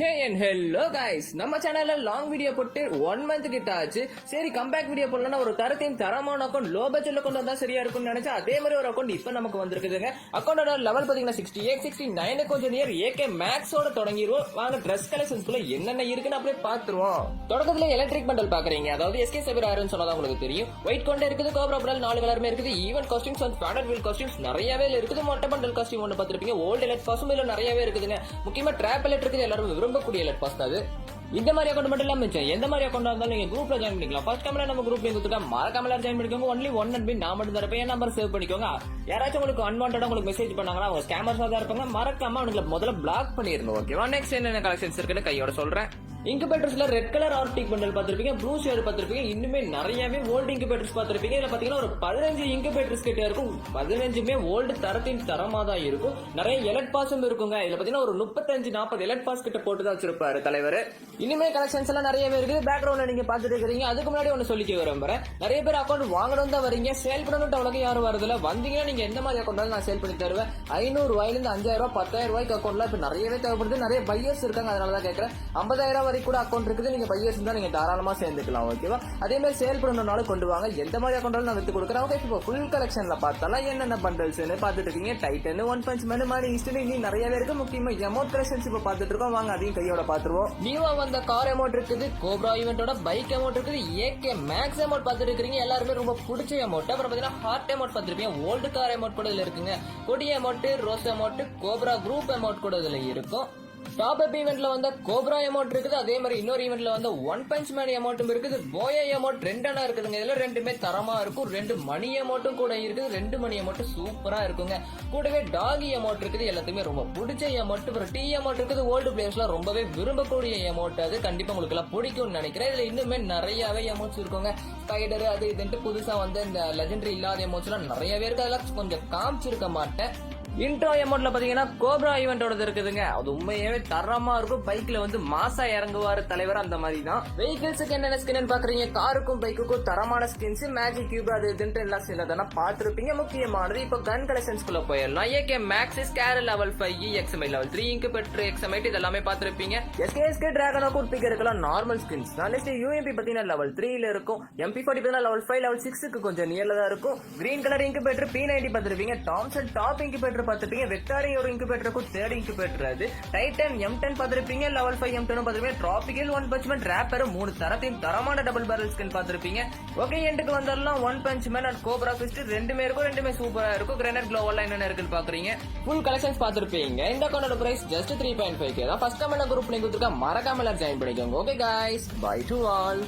Hey and hello guys, நம்ம சேனல்ல long video போட்டு 1 month கிட்ட ஆச்சு. சரி கம்பேக் வீடியோ போடலன்னா ஒரு தரத்தையும் தரமான அக்கௌண்ட் லோ பட்ஜெட்ல கொண்டு வந்தா சரியா இருக்கும்னு நினைச்சா அதே மாதிரி ஒரு அக்கௌண்ட் இப்ப நமக்கு வந்திருக்குதுங்க. அக்கௌண்டோட லெவல் பாத்தீங்கன்னா 68 69 கொஞ்சம் நியர் AK மேக்ஸோட தொடங்கிடுவோம். வாங்க ட்ரெஸ் கலெக்ஷன்ஸ்குள்ள என்னென்ன இருக்குன்னு அப்படியே பாத்துருவோம். தொடக்கத்துல எலக்ட்ரிக் பண்டல் பாக்குறீங்க, அதாவது SK Saber Iron சொன்னதா உங்களுக்கு தெரியும். ஒயிட் கொண்டே இருக்குது, கோப்ரா பண்டல் 4 கலருமே இருக்குது. Even costumes and standard wheel costumes நிறையவே இருக்குது. மொட்டை பண்டல் காஸ்டியூம் ஒன்று பார்த்திருப்பீங்க. ஓல்டு எலக்ட் பாஸும் இதுல நிறையவே இருக்குதுங்க. முக்கியமா ட்ராப் எலக்ட் இருக்குது, எல்லாரும் விரும்பக்கூடிய எலக்ட் பாஸ் அது. இந்த மாதிரி அக்கௌண்ட் மட்டும் இல்லாம எந்த மாதிரி அக்கௌண்ட் இருந்தாலும் நீங்க குரூப்ல ஜாயின் பண்ணிக்கலாம். ஃபர்ஸ்ட் கமெண்ட்ல நம்ம குரூப் லிங்க் கொடுத்துட்டா மறக்காம ஜாயின் பண்ணிக்கோங்க. ஒன்லி 1 MB நான் மட்டும் தரப்பேன். என் நம்பர் சேவ் பண்ணிக்கோங்க. யாராச்சும் உங்களுக்கு அன்வான்டா உங்களுக்கு மெசேஜ் பண்ணாங்கன்னா அவங்க ஸ்கேமர்ஸா தான் இருப்பாங்க. மறக்காம அவங்களுக்கு முதல்ல பிளாக் பண்ணிருங்க. ஓகேவா? நெக்ஸ்ட் என்னென்ன கலெக்ஷன்ஸ் இருக்குன்னு கையோட சொல்றேன். இன்குபேட்டர்ஸ்ல ரெட் கலர் ஆர்டிக் பண்டல் பார்த்திருப்பீங்க, ப்ளூ ஷேட் பார்த்திருப்பீங்க. இன்னுமே நிறையவே ஓல்டு இன்குபேட்டர்ஸ் பார்த்திருப்பீங்க. இதுல பாத்தீங்கன்னா ஒரு 15 இன்குபேட்டர்ஸ் கிட்ட இருக்கும். 15மே ஓல்டு தரத்தின் தரமா தான் இருக்கும். நிறைய எலக்ட் பாஸும் இருக்குங்க. இதுல பாத்தீங்கன்னா ஒரு 35-40 எலக்ட் பாஸ் கிட்ட போட்டு தான் வச்சிருப்பாரு தலைவர். இனிமே கலெக்ஷன்ஸ் எல்லாம் நிறையவே இருக்குது. பேக்ரவுண்ட்ல நீங்க பாத்துட்டு இருக்கீங்க. அதுக்கு முன்னாடி ஒன்னு சொல்லிக்க விரும்புறேன். நிறைய பேர் அக்கௌண்ட் வாங்கணும் தான் வரீங்க, சேல் பண்ணணும் அவ்வளவு யாரும் வரதுல. வந்தீங்கன்னா நீங்க எந்த மாதிரி அக்கௌண்ட் நான் சேல் பண்ணி தருவேன். 500 ரூபாயிலிருந்து 5000 10,000 ரூபாய்க்கு அக்கௌண்ட்ல இப்ப நிறையவே தேவைப்படுது. நிறைய பையர்ஸ் இருக்காங்க, அதனாலதான் கேட்கறேன். 50,000 வரைக்கும் கூட அக்கௌண்ட் இருக்குது. நீங்க பையர்ஸ் இருந்தா நீங்க தாராளமா சேர்ந்துக்கலாம். ஓகேவா? அதே மாதிரி சேல் பண்ணணும்னாலும் கொண்டு வாங்க. எந்த மாதிரி அக்கௌண்ட் நான் வித்து கொடுக்குறேன். ஓகே, இப்போ ஃபுல் கலெக்ஷன்ல பார்த்தாலும் என்னென்ன பண்டல்ஸ் பாத்துட்டு இருக்கீங்க. டைட்டன், ஒன் பஞ்ச் மேன் மாதிரி இன்ஸ்டன்ட் இன்னும் நிறையவே இருக்கு. முக்கியமா எமோட் கலெக்ஷன்ஸ் இப்ப பாத்துட்டு இருக்கோம். வாங்க அதையும் கையோட பாத்துருவோம். நியூவா வந்த கார் எமோட் இருக்குது, கோப்ரா ஈவென்ட்டோட பைக் எமோட் இருக்குது, AK மேக்ஸ் எமோட் பாத்துட்டு இருக்கீங்க. எல்லாருமே ரொம்ப பிடிச்ச எமோட். அப்புறம் பாத்தீங்கன்னா ஹார்ட் எமோட் பாத்துருப்பீங்க. ஓல்டு கார் எமோட் கூட இதுல இருக்குங்க. கொடி emote, rose emote, cobra group emote கூட இதுல இருக்கும். டாப் அப் ஈவென்ட்ல வந்த கோப்ரா எமோட் இருக்குது. அதே மாதிரி இன்னொரு ஈவென்ட்ல வந்து ஒன் பஞ்ச் மேன் எமோட்டும் இருக்குது. போயா எமோட் ரெண்டனா இருக்குதுங்க. இதுல ரெண்டுமே தரமா இருக்கும். 2 மணி எமோட்டும் கூட இருக்குது. 2 மணி எமோட் சூப்பரா இருக்குங்க. கூடவே டாகி எமோட் இருக்குது. எல்லாத்தையுமே ரொம்ப பிடிச்ச எமோட். அப்புறம் டி எமோட் இருக்குது. ஓல்டு பிளேயர்ஸ்ல ரொம்பவே விரும்பக்கூடிய எமோட். அது கண்டிப்பா உங்களுக்கு எல்லாம் பிடிக்கும்னு நினைக்கிறேன். இதுல இன்னுமே நிறையவே எமோட்ஸ் இருக்குங்க. ஸ்பைடர் அது இதுன்ட்டு புதுசா வந்து இந்த லெஜெண்டரி இல்லாத எமோட்ஸ் எல்லாம் நிறையவே இருக்கு. அதெல்லாம் கொஞ்சம் காமிச்சிருக்க மாட்டேன். இன்ட்ரோ எமோட்ல பாத்தீங்கன்னா கோப்ரா ஈவென்ட்டோட இருக்குதுங்க. அது உண்மையாவே தரமா இருக்கும். பைக்ல வந்து மாசா இறங்குவாரு தலைவர், அந்த மாதிரி தான். வெஹிக்கிள்ஸுக்கு என்னென்ன ஸ்கின் பாக்குறீங்க. காருக்கும் பைக்குக்கும் தரமான ஸ்கின்ஸ், மேஜிக் கியூப் அது இதுன்ட்டு எல்லாம் சிலதெல்லாம் பாத்துருப்பீங்க. முக்கியமானது இப்ப கன் கலெக்ஷன்ஸ்குள்ள போயிடலாம். AK max scar level 5 XMI level 3 incubator XMI இதெல்லாமே பாத்துருப்பீங்க. SK டிராகனோக்கு பிக் இருக்கலாம் நார்மல் ஸ்கின்ஸ். நெக்ஸ்ட் UMP பாத்தீங்கன்னா லெவல் 3ல இருக்கும். MP40 பாத்தீங்கன்னா லெவல் 5 லெவல் 6க்கு கொஞ்சம் நியர்ல தான் இருக்கும். கிரீன் கலர் இன்குபேட்டர் P90 பாத்துருப்பீங்க. டாம்சன் டாப் இன்குபேட்டர் பாத்துப்பீங்க. வெக்டாரி ஒரு இன்குபேட்டருக்கு தேர்ட் இன்குபேட்டர். அது டைட்டன் M10 பாத்துருப்பீங்க. லெவல் 5 M10 பாத்துருப்பீங்க. Tropical one punch man rapper 3 தரத்தின் தரமான டபுள் பேரல் ஸ்கின் பாத்துருப்பீங்க. ஓகே, எண்டுக்கு வந்தாலும் one punch man and cobra fist ரெண்டுமே இருக்கும். ரெண்டுமே சூப்பரா இருக்கும். கிரேனட் க்ளோவல் என்னென்ன இருக்குன்னு பாக்குறீங்க. ஃபுல் கலெக்ஷன்ஸ் பாத்துருப்பீங்க. இந்த அக்கௌண்டோட பிரைஸ் ஜஸ்ட் 3.5K தான். ஃபர்ஸ்ட் கமெண்ட் குரூப் லிங்க் கொடுத்துருக்கேன். மறக்காம ஜாயின் பண்ணிக்கோங்க. Okay guys, bye to all.